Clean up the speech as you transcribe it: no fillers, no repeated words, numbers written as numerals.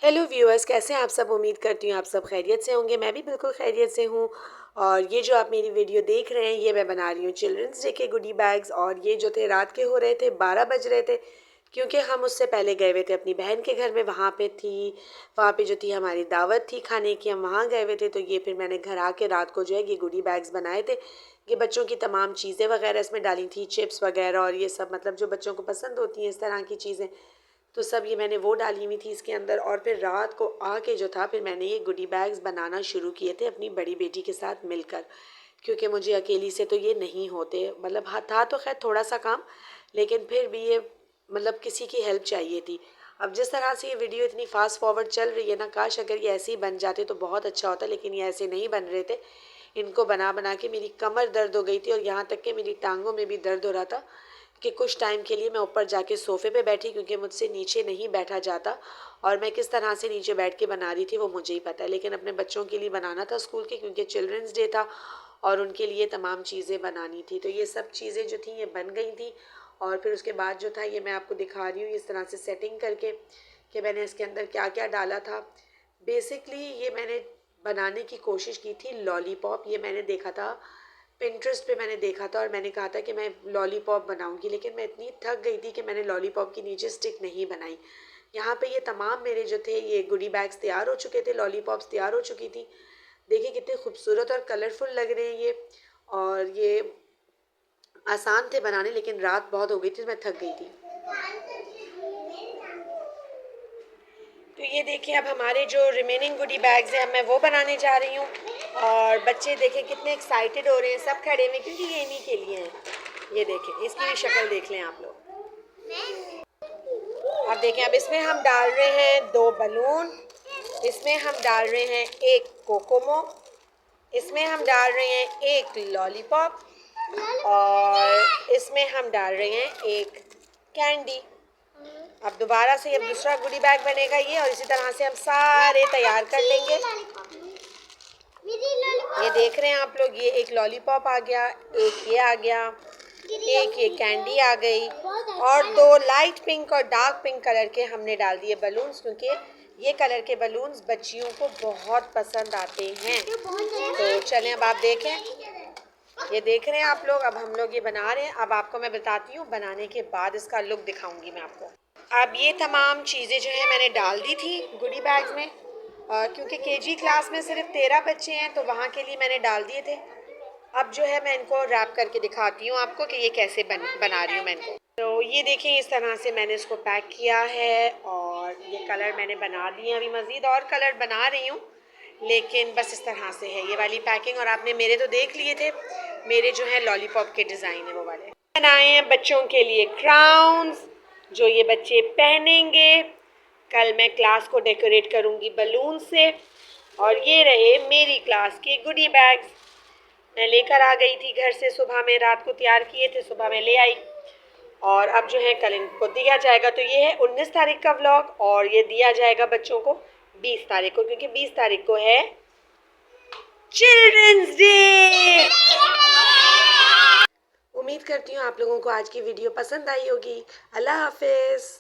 Hello viewers, कैसे हैं आप सब। उम्मीद करती हूँ आप सब खैरियत से होंगे। मैं भी बिल्कुल खैरियत से हूँ। और ये जो आप मेरी वीडियो देख रहे हैं ये मैं बना रही हूँ चिल्ड्रंस डे के गुडी बैग्स। और ये जो थे रात के हो रहे थे, 12 बज रहे थे, क्योंकि हम उससे पहले गए हुए थे अपनी बहन के घर में। वहाँ पे जो थी हमारी दावत थी खाने की, हम वहाँ गए हुए थे। तो ये फिर मैंने घर आके रात को जो है ये गुडी बैग्स बनाए थे। ये बच्चों की तमाम चीज़ें वगैरह इसमें डाली थी, चिप्स वगैरह और ये सब, मतलब जो बच्चों को पसंद होती हैं इस तरह की चीज़ें। तो सब ये मैंने वो डाली हुई थी इसके अंदर। और फिर रात को आके जो था फिर मैंने ये गुडी बैग्स बनाना शुरू किए थे अपनी बड़ी बेटी के साथ मिलकर, क्योंकि मुझे अकेली से तो ये नहीं होते। मतलब हाँ, था तो खैर थोड़ा सा काम, लेकिन फिर भी ये मतलब किसी की हेल्प चाहिए थी। अब जिस तरह से ये वीडियो इतनी फास्ट फॉरवर्ड चल रही है ना, काश अगर ये ऐसे ही बन जाते तो बहुत अच्छा होता, लेकिन ये ऐसे नहीं बन रहे थे। इनको बना बना के मेरी कमर दर्द हो गई थी और यहाँ तक कि मेरी टांगों में भी दर्द हो रहा था कि कुछ टाइम के लिए मैं ऊपर जाके सोफ़े पे बैठी, क्योंकि मुझसे नीचे नहीं बैठा जाता। और मैं किस तरह से नीचे बैठ के बना रही थी वो मुझे ही पता है, लेकिन अपने बच्चों के लिए बनाना था स्कूल के, क्योंकि चिल्ड्रंस डे था और उनके लिए तमाम चीज़ें बनानी थी। तो ये सब चीज़ें जो थी ये बन गई थी। और फिर उसके बाद जो था ये मैं आपको दिखा रही हूँ इस तरह से सेटिंग करके कि मैंने इसके अंदर क्या क्या डाला था। बेसिकली ये मैंने बनाने की कोशिश की थी लॉलीपॉप। ये मैंने देखा था पिंटरेस्ट पे, मैंने देखा था और मैंने कहा था कि मैं लॉलीपॉप बनाऊंगी, लेकिन मैं इतनी थक गई थी कि मैंने लॉलीपॉप की नीचे स्टिक नहीं बनाई। यहाँ पे ये तमाम मेरे जो थे ये गुडी बैग्स तैयार हो चुके थे, लॉलीपॉप्स तैयार हो चुकी थी। देखिए कितने खूबसूरत और कलरफुल लग रहे हैं ये। और ये आसान थे बनाने, लेकिन रात बहुत हो गई थी, मैं थक गई थी। तो ये देखिए अब हमारे जो रिमेनिंग गुडी बैग्स हैं अब मैं वो बनाने जा रही हूँ। और बच्चे देखें कितने एक्साइटेड हो रहे हैं, सब खड़े हुए, क्योंकि ये इन्हीं के लिए हैं। ये देखें, इसकी भी शक्ल देख लें आप लोग। अब देखें, अब इसमें हम डाल रहे हैं 2 बलून, इसमें हम डाल रहे हैं 1 कोकोमो, इसमें हम डाल रहे हैं 1 लॉलीपॉप और इसमें हम डाल रहे हैं 1 कैंडी। अब दोबारा से अब दूसरा गुडी बैग बनेगा ये, और इसी तरह से हम सारे तैयार कर लेंगे। ये देख रहे हैं आप लोग, ये 1 लॉलीपॉप आ गया, 1 ये आ गया, 1 ये कैंडी आ गई, और 2 लाइट पिंक और डार्क पिंक कलर के हमने डाल दिए बलून्स, क्योंकि ये कलर के बलून्स बच्चियों को बहुत पसंद आते हैं। तो चलें अब आप देखें, ये देख रहे हैं आप लोग, अब हम लोग ये बना रहे हैं। अब आपको मैं बताती हूँ बनाने के बाद इसका लुक दिखाऊंगी मैं आपको। अब ये तमाम चीज़ें जो है मैंने डाल दी थी गुडी बैग में, क्योंकि केजी क्लास में सिर्फ 13 बच्चे हैं तो वहाँ के लिए मैंने डाल दिए थे। अब जो है मैं इनको रैप करके दिखाती हूँ आपको कि ये कैसे बना रही हूँ मैं इनको। तो ये देखें इस तरह से मैंने इसको पैक किया है और ये कलर मैंने बना दिए। अभी मज़ीद और कलर बना रही हूँ, लेकिन बस इस तरह से है ये वाली पैकिंग। और आपने मेरे तो देख लिए थे, मेरे जो है लॉलीपॉप के डिज़ाइन है वो वाले बनाए हैं बच्चों के लिए क्राउन्स, जो ये बच्चे पहनेंगे। कल मैं क्लास को डेकोरेट करूँगी बलून से। और ये रहे मेरी क्लास के गुडी बैग्स, मैं लेकर आ गई थी घर से सुबह में, रात को तैयार किए थे, सुबह में ले आई। और अब जो है कल इनको दिया जाएगा। तो ये है 19 तारीख का व्लॉग और ये दिया जाएगा बच्चों को 20 तारीख को, क्योंकि 20 तारीख को है चिल्ड्रंस डे। उम्मीद करती हूँ आप लोगों को आज की वीडियो पसंद आई होगी। अल्लाह हाफिज़।